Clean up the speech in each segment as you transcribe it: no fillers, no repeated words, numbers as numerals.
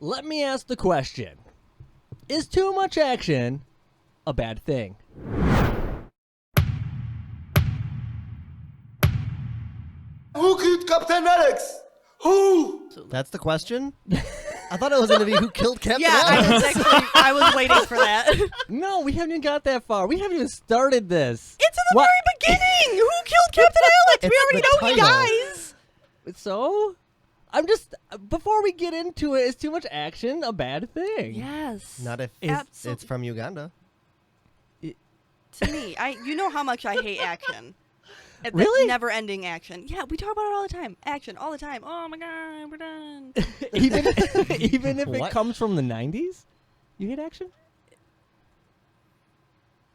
let me ask the question. Is too much action a bad thing? Who killed Captain Alex? Who? That's the question? I thought it was going to be who killed Captain Yeah, Alex. I was waiting for that. No, we haven't even got that far. We haven't even started this. It's in the What? very beginning. Who killed Captain Alex? We It's already the know he title. dies. So, I'm just, before we get into it, is too much action a bad thing? Yes. Not if Absolutely. it's from Uganda. To me, you know how much I hate action. That Really? never-ending action. Yeah, we talk about it all the time. Action, all the time. Oh my god, we're done. Even if it What? comes from the 90s? You hate action?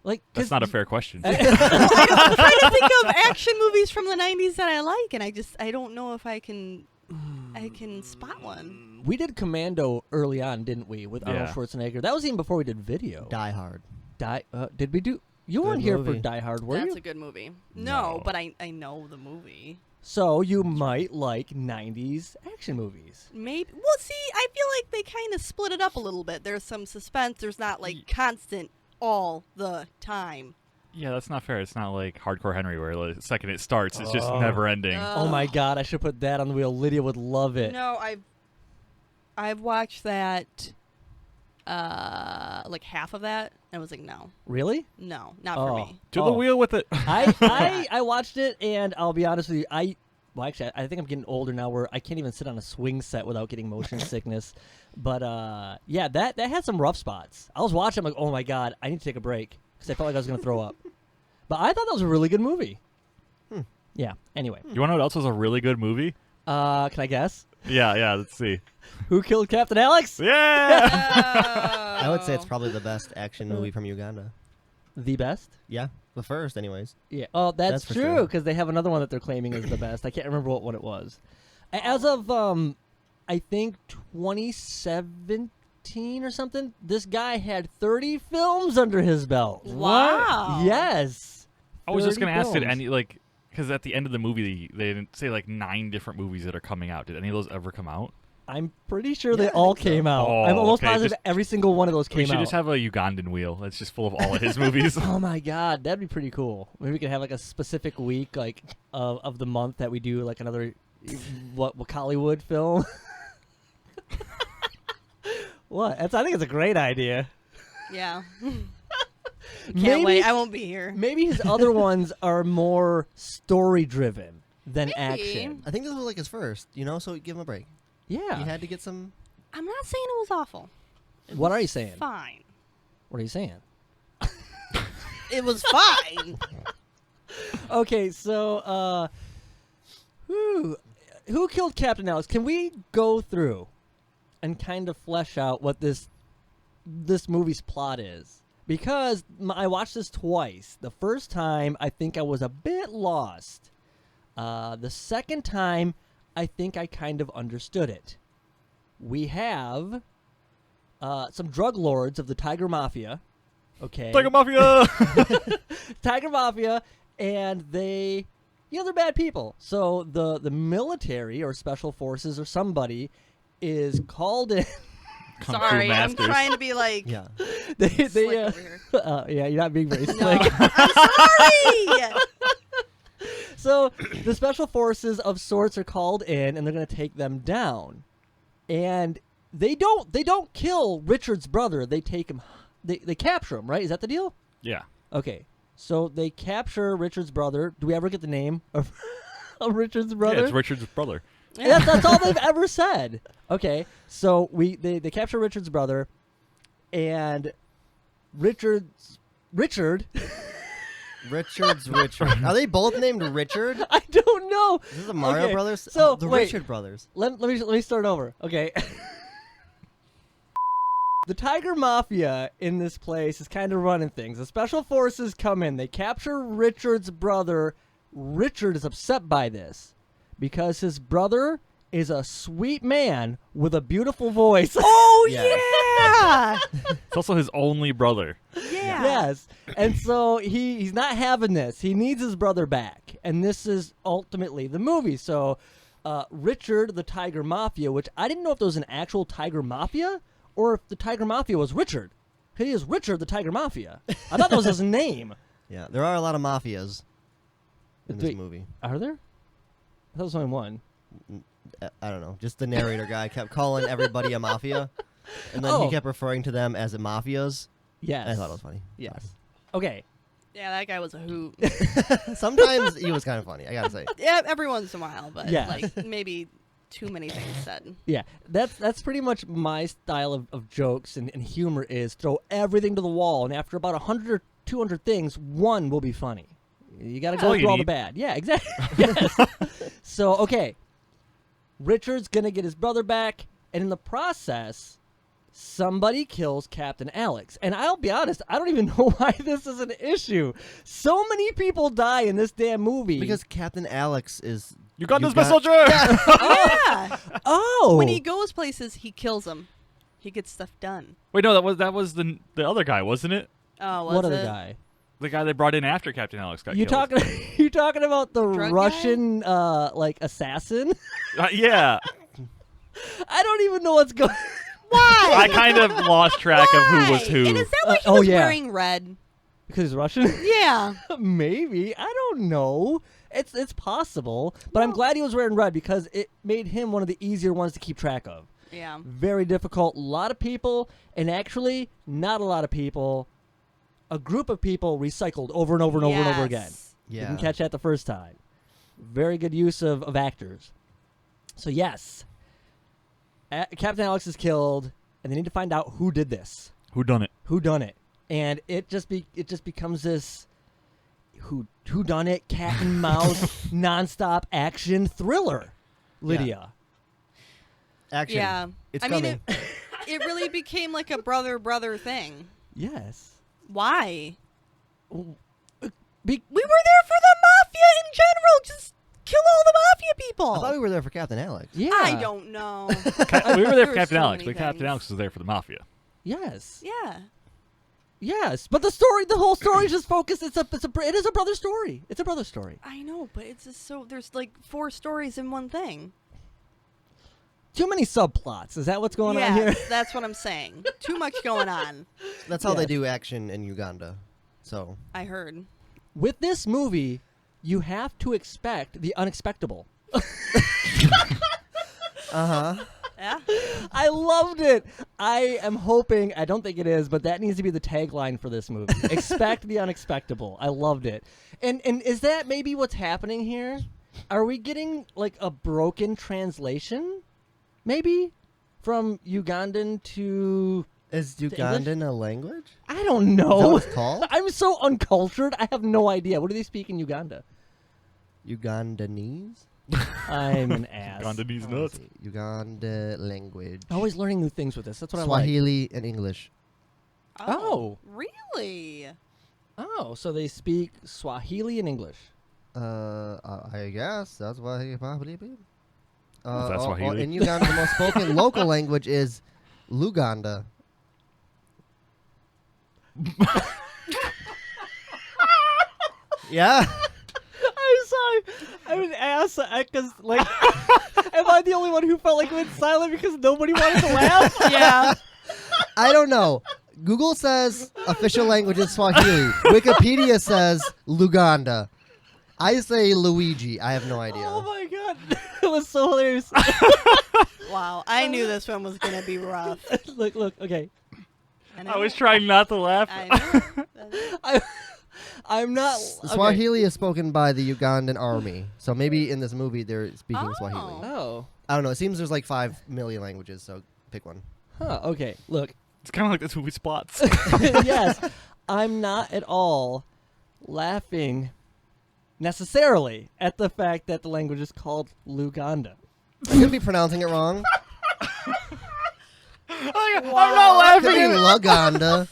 Like, That's not a fair question. I'm trying to think of action movies from the 90s that I like, and I don't know if I can spot one. We did Commando early on, didn't we, with Arnold Yeah. Schwarzenegger? That was even before we did video. Die Hard. Did we do? You weren't Good here for movie. Die Hard, were That's you? a good movie. No. No, but I know the movie. So you might like 90s action movies. Maybe. Well, see, I feel like they kind of split it up a little bit. There's some suspense. There's not like constant all the time. Yeah, that's not fair. It's not like Hardcore Henry where the second it starts, it's just never ending. Oh my God, I should put that on the wheel. Lydia would love it. No, I've watched that, like half of that, and was like, no, Really? not for Oh. me. To the wheel with it. I watched it, and I'll be honest with you, well, actually, I think I'm getting older now where I can't even sit on a swing set without getting motion sickness. But, yeah, that had some rough spots. I was watching, I'm like, oh my God, I need to take a break because I felt like I was going to throw up. But I thought that was a really good movie. Yeah, anyway. You want to know what else was a really good movie? Can I guess? Yeah, let's see. Who killed Captain Alex? Yeah! I would say it's probably the best action movie from Uganda. The best? Yeah, the first, anyways. Yeah. Oh, that's That's for true, sure. because they have another one that they're claiming is the best. I can't remember what it was. As of, I think 2017 or something, this guy had 30 films under his belt. Wow. Yes. I was just 30 going to ask, did films. any, like, because at the end of the movie, they didn't say, like, 9 different movies that are coming out. Did any of those ever come out? I'm pretty sure Yeah, they I all think so. came out. Oh, I'm almost okay, positive just- every single one of those We came should out. just have a Ugandan wheel that's just full of all of his movies. Oh my God, that'd be pretty cool. Maybe we could have like a specific week, like of the month that we do like another what Hollywood film. What? I think it's a great idea. Yeah. Can't Maybe- wait. I won't be here. Maybe his other ones are more story driven than Maybe. action. I think this was like his first, so give him a break. Yeah. He had to get some... I'm not saying it was awful. What are you saying? Fine. What are you saying? It was fine. Okay, so who killed Captain Alex? Can we go through and kind of flesh out what this movie's plot is? Because I watched this twice. The first time, I think I was a bit lost. The second time, I think I kind of understood it. We have some drug lords of the Tiger Mafia. Okay. Tiger Mafia! Tiger Mafia, and they're bad people. So the military or special forces or somebody is called in. Kung Fu Sorry, I'm Masters. trying to be like Yeah. they, slick over here. yeah, you're not being very No, slick. I'm sorry. So the special forces of sorts are called in, and they're going to take them down. And they don't kill Richard's brother. They take him. They capture him. Right? Is that the deal? Yeah. Okay. So they capture Richard's brother. Do we ever get the name of Richard's brother? Yeah, it's Richard's brother. Yeah, that's all they've ever said. Okay, so they capture Richard's brother, and Richard. Richard. Are they both named Richard? I don't know. Is this the Mario Okay, Brothers? so, Oh, the wait. Richard Brothers. Let me start over. Okay. The Tiger Mafia in this place is kind of running things. The special forces come in. They capture Richard's brother. Richard is upset by this because his brother is a sweet man with a beautiful voice. Oh Yeah. yeah. It's also his only brother. Yeah. Yes. And so he's not having this. He needs his brother back. And this is ultimately the movie. So Richard the Tiger Mafia, which I didn't know if there was an actual Tiger Mafia or if the Tiger Mafia was Richard. He is Richard the Tiger Mafia. I thought that was his name. Yeah, there are a lot of mafias in this Wait, movie. Are there? I thought there was only one. I don't know. Just the narrator guy kept calling everybody a mafia, and then he kept referring to them as mafias. Yes. I thought it was funny. Yes. Okay. Yeah, that guy was a hoot. Sometimes he was kind of funny, I gotta say. Yeah, every once in a while, but Yeah. like maybe too many things said. Yeah, that's pretty much my style of jokes and humor is throw everything to the wall, and after about 100 or 200 things, one will be funny. You got to go all you through all the need. bad. Yeah, exactly. Yes. So, okay, Richard's going to get his brother back, and in the process, somebody kills Captain Alex. And I'll be honest, I don't even know why this is an issue. So many people die in this damn movie. Because Captain Alex is... Uganda's Ugan- my soldier! Yeah. oh. When he goes places, he kills them. He gets stuff done. Wait, no, that was the other guy, wasn't it? Oh, was what it? other guy? The guy they brought in after Captain Alex got You killed. you talking about the Drug Russian like assassin? Yeah. I don't even know what's going. Why? I kind of lost track of who was who. And is that why he oh, was yeah. wearing red? Because he's Russian? Yeah. Maybe. I don't know. It's possible. But I'm glad he was wearing red because it made him one of the easier ones to keep track of. Yeah. Very difficult. A lot of people, and actually not a lot of people, a group of people recycled over and over and over and over again. Yeah. Didn't catch that the first time. Very good use of actors. So yes, Captain Alex is killed, and they need to find out who did this. Who done it? Who done it? And it just becomes this who done it cat and mouse nonstop action thriller. Lydia. Action. Yeah. It's I coming. mean, it really became like a brother thing. Yes. Why? Be- We were there for the mafia in general. Just kill all the mafia people. I thought we were there for Captain Alex. yeah. I don't know. We were there There for were Captain so Alex, many but Captain things. Alex was there for the Mafia. Yes. Yeah. Yes. But the whole story is just focused. It is a brother story. It's a brother story. I know, but it's just so there's like 4 stories in one thing. Too many subplots. Is that what's going yeah, on here? that's what I'm saying. Too much going on. That's how they Yes. do action in Uganda. So, I heard. With this movie, you have to expect the unexpectable. Yeah. I loved it. I am hoping, I don't think it is, but that needs to be the tagline for this movie. Expect the unexpectable. I loved it. And is that maybe what's happening here? Are we getting like a broken translation? Maybe? From Ugandan to... is English? Ugandan a language? I don't Is that know. what it's called? I'm so uncultured. I have no idea. What do they speak in Uganda? Ugandanese? I'm an ass. Ugandanese Let's nuts. see. Uganda language. Always learning new things with this. That's what I like. Swahili and English. Oh. Really? Oh, so they speak Swahili and English. I guess that's what he probably be. That's Swahili? In Uganda, the most spoken local language is Luganda. Yeah. I'm sorry. I'm an ass because, like, am I the only one who felt like it went silent because nobody wanted to laugh? Yeah. I don't know. Google says official language is Swahili. Wikipedia says Luganda. I say Luigi. I have no idea. Oh my god, it was so hilarious. Wow. I knew this one was gonna be rough. look. Okay, I was trying not to laugh. I know. I'm not. Swahili is spoken by the Ugandan army. So maybe in this movie they're speaking Swahili. Oh. I don't know. It seems there's like 5 million languages, so pick one. Huh. Okay. Look. It's kind of like this movie Spots. Yes, I'm not at all laughing necessarily at the fact that the language is called Luganda. You could be pronouncing it wrong. I'm not Could be laughing. Luganda.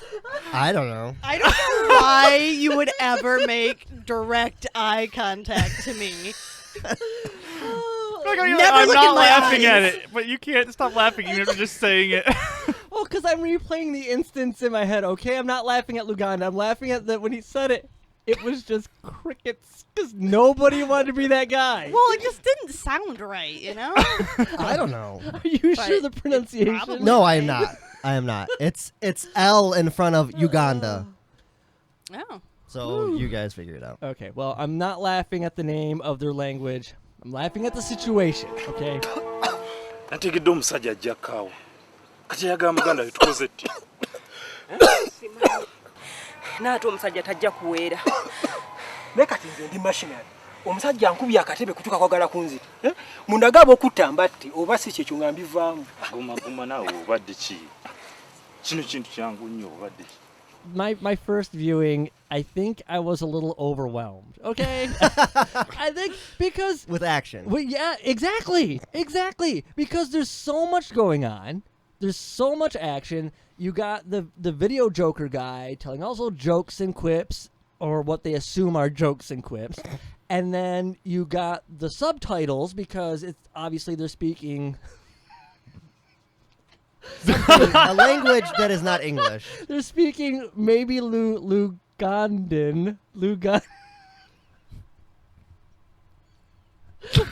I don't know. I don't know why you would ever make direct eye contact to me. Never I'm look not in my laughing at eyes. it, but you can't stop laughing even after just saying it. Well, because I'm replaying the instance in my head, okay? I'm not laughing at Luganda. I'm laughing at when he said it. it was just crickets because nobody wanted to be that guy. Well, it just didn't sound right, you know? I don't know. Are you sure the it's pronunciation? probably- No, I am not. I am not. It's L in front of Uganda. Oh. So you guys figure it out. Okay, well, I'm not laughing at the name of their language. I'm laughing at the situation, okay? Nategedde omusajja ajja kaawo kati yagamba muganda tukoze tti naate omusajja tajja kuweera naye kati nze ndi mashinari omusajja ankubye akatebe kutuuka kwagala kunzita mundagaaba okutta mbatti oba si kyekyo nga mbivaamu guma naawe obadde ki kino kintu kyangu nnyo obadde ki My first viewing, I think I was a little overwhelmed, okay? I think because... With action. Well, yeah, exactly. Because there's so much going on. There's so much action. You got the video joker guy telling also jokes and quips, or what they assume are jokes and quips. And then you got the subtitles because it's obviously they're speaking... A language that is not English. They're speaking maybe Ugandan.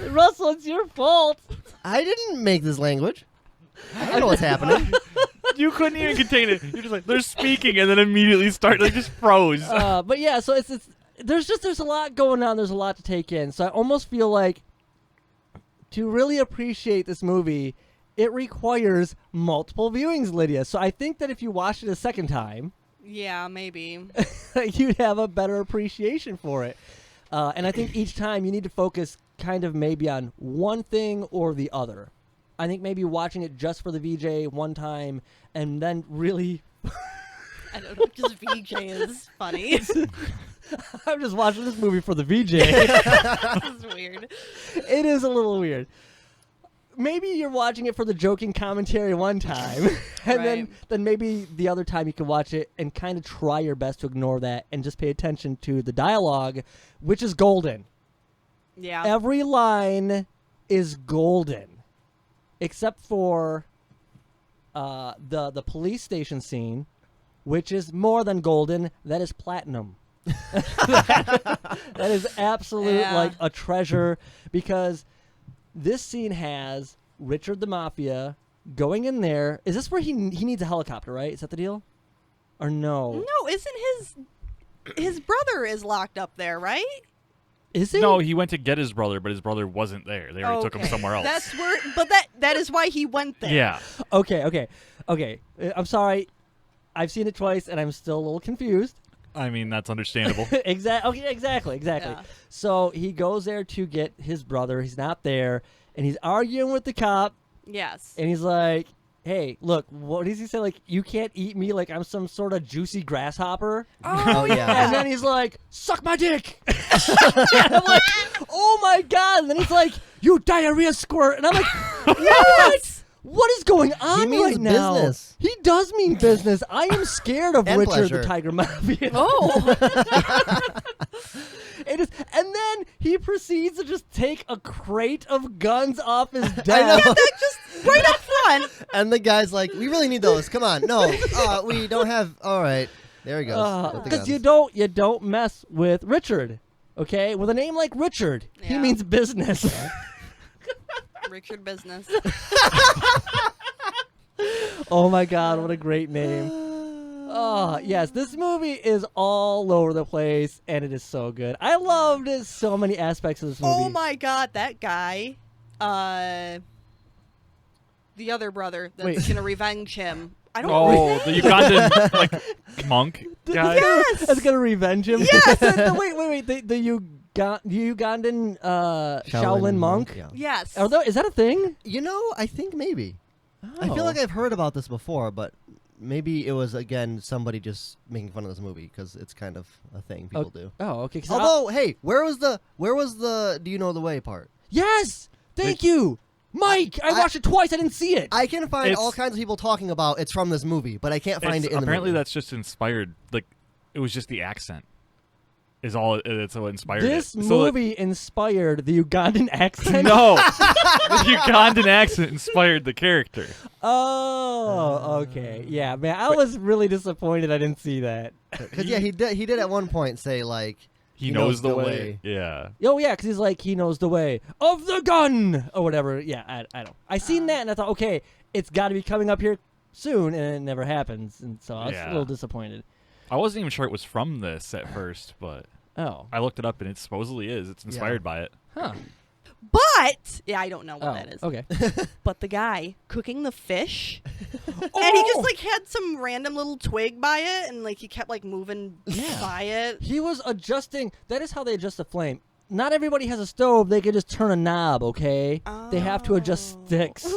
Russell, it's your fault. I didn't make this language. I don't know what's happening. You couldn't even contain it. You're just like, they're speaking, and then immediately start, like, just froze. But yeah, so it's there's a lot going on. There's a lot to take in. So I almost feel like to really appreciate this movie, it requires multiple viewings, Lydia. So I think that if you watched it a second time, Yeah, maybe. you'd have a better appreciation for it. And I think each time you need to focus kind of maybe on one thing or the other. I think maybe watching it just for the VJ one time and then really... I don't know, just VJ is funny. I'm just watching this movie for the VJ. This is weird. It is a little weird. Maybe you're watching it for the joking commentary one time, and Right. then maybe the other time you can watch it and kind of try your best to ignore that and just pay attention to the dialogue, which is golden. Yeah. Every line is golden, except for the police station scene, which is more than golden. That is platinum. That is absolute Yeah. like a treasure because this scene has Richard the Mafia going in there. Is this where he needs a helicopter, right? Is that the deal? Or no? No, isn't his brother is locked up there, right? Is he? No, he went to get his brother, but his brother wasn't there. They already took him Okay. somewhere else. That's where, but that is why he went there. Yeah. Okay. I'm sorry. I've seen it twice, and I'm still a little confused. I mean, that's understandable. Exactly. Yeah. So he goes there to get his brother. He's not there, and he's arguing with the cop, Yes. and he's like, hey, look, what does he say? Like, you can't eat me like I'm some sort of juicy grasshopper? Oh, yeah. And then he's like, suck my dick. And I'm like, oh my God. And then he's like, you diarrhea squirt. And I'm like, what? What is going on He means right now? business. He does mean business. I am scared of And Richard pleasure. the Tiger Mafia. Oh. It is, and then he proceeds to just take a crate of guns off his I desk. know. Just right up front. And the guy's like, we really need those. Come on. No, we don't have. All right. There he goes. with the Because guns. you don't mess with Richard, okay? With a name like Richard, he Yeah. means business. Richard Business. Oh my God, what a great name. Oh, yes, this movie is all over the place, and it is so good. I loved so many aspects of this movie. Oh my God, that guy. The other brother that's Wait. gonna revenge him. I don't Oh, know. the Ugandan like monk guy. Yes. That's going to revenge him? Yes. Wait. The Ugandan Shaolin monk? Yeah. Yes. Is that a thing? You know, I think maybe. I feel like I've heard about this before, but maybe it was, again, somebody just making fun of this movie because it's kind of a thing people do. Oh, okay. 'cause Although, hey, where was the do you know the way part? yes! Thank you! Mike! I watched it twice. I didn't see it. I can find It's- all kinds of people talking about it's from this movie, but I can't find it in Apparently, the movie. that's just inspired. Like, it was just the accent. Is all. It's what inspired This it. So, like, movie inspired the Ugandan accent. no, the Ugandan accent inspired the character. Oh, Okay, yeah, man, I was really disappointed I didn't see that. Because yeah, he did at one point say like He knows the way. Yeah. Oh yeah, because he's like he knows the way of the gun or whatever. Yeah, I don't. I seen that and I thought, okay, it's got to be coming up here soon, and it never happens, and so I was a little disappointed. I wasn't even sure it was from this at first, but I looked it up and it supposedly is. It's inspired by it. Huh. But I don't know what that is. Okay. But the guy cooking the fish, and he just like had some random little twig by it, and like he kept like moving by it. He was adjusting. That is how they adjust the flame. Not everybody has a stove. They can just turn a knob. Okay. They have to adjust sticks.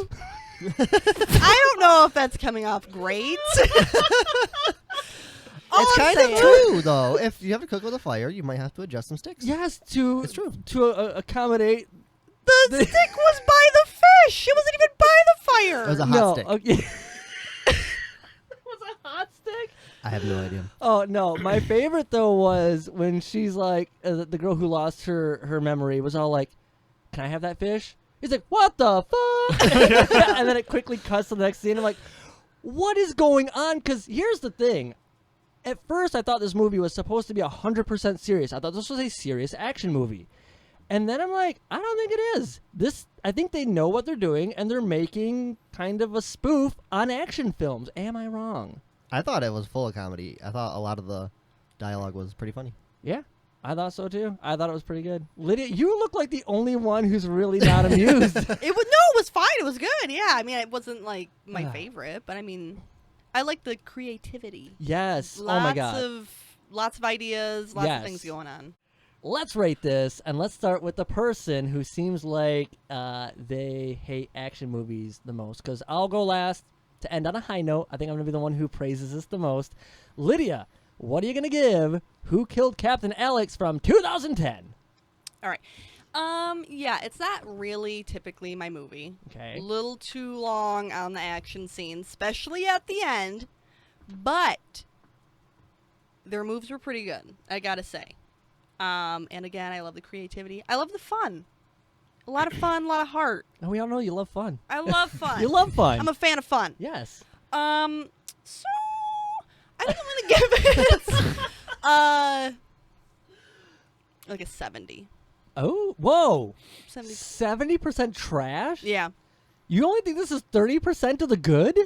I don't know if that's coming off great. It's kind of true, though. If you have to cook with a fire, you might have to adjust some sticks. Yes, it's true. To accommodate. The stick was by the fish. It wasn't even by the fire. It was a hot stick. Okay. It was a hot stick? I have no idea. Oh, no. My favorite, though, was when she's like, the girl who lost her memory was all like, can I have that fish? He's like, what the fuck? And then it quickly cuts to the next scene. I'm like, what is going on? Because here's the thing. At first, I thought this movie was supposed to be 100% serious. I thought this was a serious action movie. And then I'm like, I don't think it is. I think they know what they're doing, and they're making kind of a spoof on action films. Am I wrong? I thought it was full of comedy. I thought a lot of the dialogue was pretty funny. Yeah, I thought so too. I thought it was pretty good. Lydia, you look like the only one who's really not amused. It was fine. It was good. Yeah, I mean, it wasn't like my favorite, but I mean, I like the creativity. Yes. Oh my God. Lots of ideas. Lots of things going on. Let's rate this, and let's start with the person who seems like they hate action movies the most, because I'll go last to end on a high note. I think I'm going to be the one who praises this the most. Lydia, what are you going to give Who Killed Captain Alex from 2010? All right. Yeah, it's not really typically my movie. Okay. A little too long on the action scenes, especially at the end, but their moves were pretty good, I got to say. And again, I love the creativity. I love the fun. A lot of fun, a lot of heart. And we all know you love fun. I love fun. You love fun. I'm a fan of fun. Yes. So I think I'm gonna give it like a 70. Oh, whoa. 70. 70% trash? Yeah. You only think this is 30% of the good? Yeah.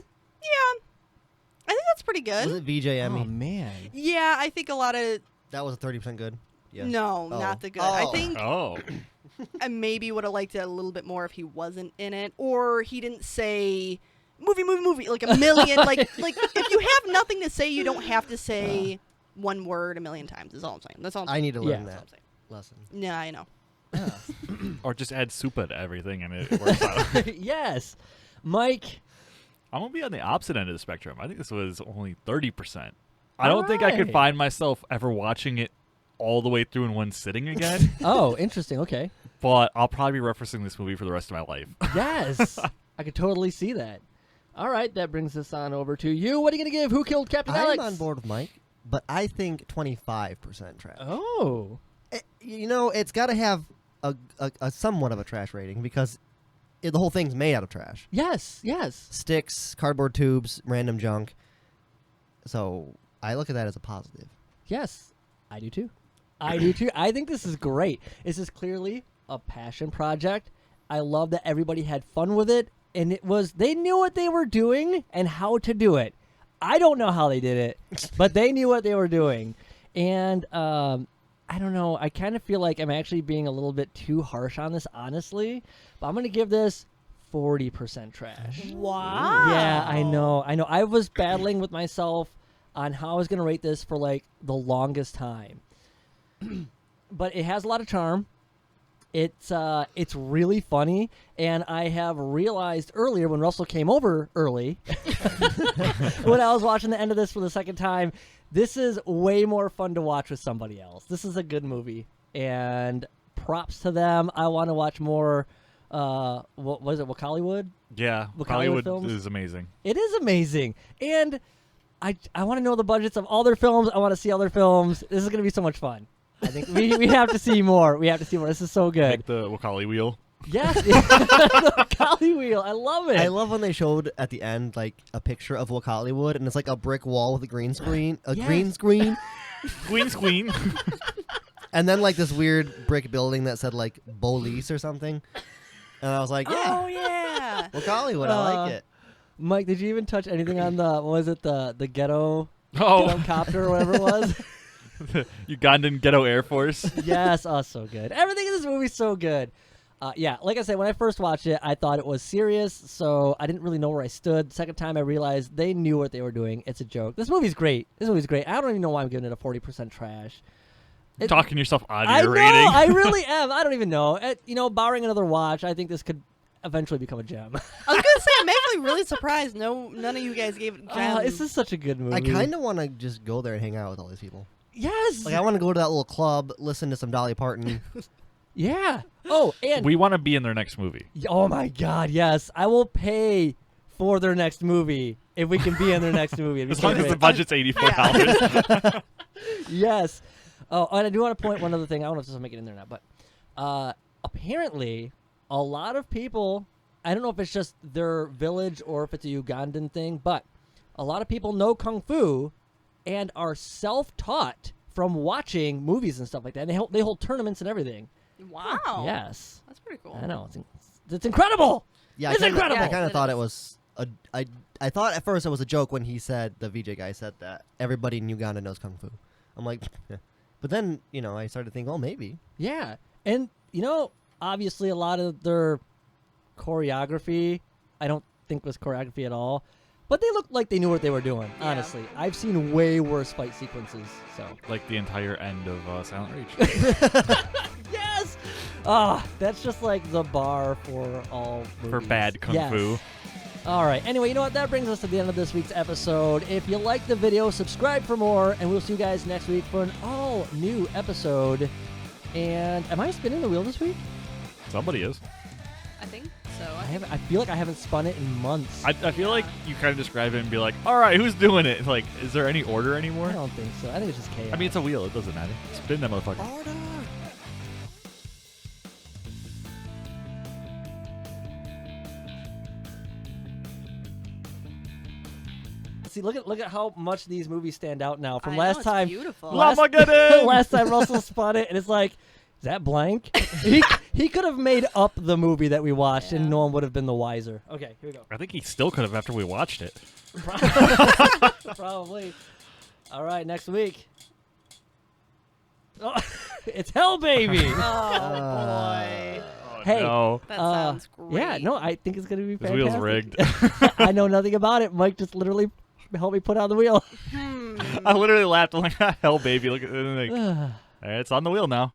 I think that's pretty good. Was it VJ Emmy? Oh, man. Yeah, I think a lot of... That was a 30% good? Yeah. No, not the good. I think Oh. I maybe would have liked it a little bit more if he wasn't in it, or he didn't say movie like a million. like if you have nothing to say, you don't have to say one word a million times. Is all I'm saying. That's all I'm saying. I need to learn Yeah. that lesson. Yeah, I know. Or just add Supa to everything and it works out. Yes. Mike. I'm going to be on the opposite end of the spectrum. I think this was only 30%. I don't think I could find myself ever watching it all the way through in one sitting again. Oh, interesting. Okay. But I'll probably be referencing this movie for the rest of my life. Yes. I could totally see that. All right, that brings us on over to you. What are you going to give Who Killed Captain Alex? I'm on board with Mike, but I think 25% trash. Oh. It's got to have a somewhat of a trash rating because the whole thing's made out of trash. Yes, yes. Sticks, cardboard tubes, random junk. So I look at that as a positive. Yes, I do too. I do too. I think this is great. This is clearly a passion project. I love that everybody had fun with it, and they knew what they were doing and how to do it. I don't know how they did it, but they knew what they were doing. And I don't know. I kind of feel like I'm actually being a little bit too harsh on this, honestly. But I'm going to give this 40% trash. Wow. Yeah, I know. I was battling with myself on how I was going to rate this for like the longest time. But it has a lot of charm. It's really funny, and I have realized earlier when Russell came over early, when I was watching the end of this for the second time, this is way more fun to watch with somebody else. This is a good movie, and props to them. I want to watch more. What was it? Wakaliwood? Yeah, Hollywood Hollywood films? is amazing. It is amazing, and I want to know the budgets of all their films. I want to see other films. This is going to be so much fun. I think we have to see more. We have to see more. This is so good. Like the Wakali wheel. Yes, the Wakali wheel. I love it. I love when they showed at the end like a picture of Hollywood, and it's like a brick wall with a green screen, green screen, Queen. and then like this weird brick building that said like Police or something. And I was like, yeah, Oh yeah. Hollywood, I like it. Mike, did you even touch anything on the what was it the ghetto Oh, copter or whatever it was? Ugandan Ghetto Air Force. Yes, oh, so good. Everything in this movie's so good. Yeah, like I said, when I first watched it, I thought it was serious, so I didn't really know where I stood. Second time, I realized they knew what they were doing. It's a joke. This movie's great. I don't even know why I'm giving it a 40% trash. Talking yourself out of I your know, rating. I really am. I don't even know. Barring another watch, I think this could eventually become a gem. I was gonna say I'm actually really surprised. None of you guys gave it gems. This is such a good movie. I kind of want to just go there and hang out with all these people. Yes. Like I want to go to that little club, listen to some Dolly Parton. Yeah. Oh, and We want to be in their next movie. oh my God, yes. I will pay for their next movie if we can be in their next movie. It'd be As so long as great. the budget's $84. Yes. Oh, and I do want to point one other thing. I don't know if this will make it in there or not, but apparently a lot of people, I don't know if it's just their village or if it's a Ugandan thing, but a lot of people know Kung Fu and are self-taught from watching movies and stuff like that. And they hold tournaments and everything. Wow. Yes. That's pretty cool. I know. It's incredible. Yeah, It's incredible. I kind Yes, of it thought is. it was I thought at first it was a joke when he said, the VJ guy said that everybody in Uganda knows Kung Fu. I'm like, yeah. But then, I started to think, oh, maybe. Yeah. And, obviously a lot of their choreography, I don't think was choreography at all. But they looked like they knew what they were doing, Yeah. honestly. I've seen way worse fight sequences, so. Like the entire end of Silent Rage. Yes! That's just like the bar for all movies. For bad Kung Yes. Fu. All right. Anyway, you know what? That brings us to the end of this week's episode. If you like the video, subscribe for more, and we'll see you guys next week for an all-new episode. And am I spinning the wheel this week? Somebody is. I think so. I feel like I haven't spun it in months. I feel like you kind of describe it and be like, all right, who's doing it? Like, is there any order anymore? I don't think so. I think it's just chaos. I mean, it's a wheel. It doesn't matter. Spin that motherfucker. Order! See, look at how much these movies stand out now from I know, last it's time. Beautiful. Llamageddon! Last time Russell spun it, and it's like, is that blank? he could have made up the movie that we watched, and Yeah. no one would have been the wiser. Okay, here we go. I think he still could have after we watched it. Probably. All right, next week. Oh, it's Hell Baby. Oh boy. Oh, Hey, no. That sounds great. Yeah, no, I think it's gonna be This fantastic. wheel's rigged. I know nothing about it. Mike just literally helped me put on the wheel. I literally laughed. I'm like, hell, baby. Look at it. Like, all right, it's on the wheel now.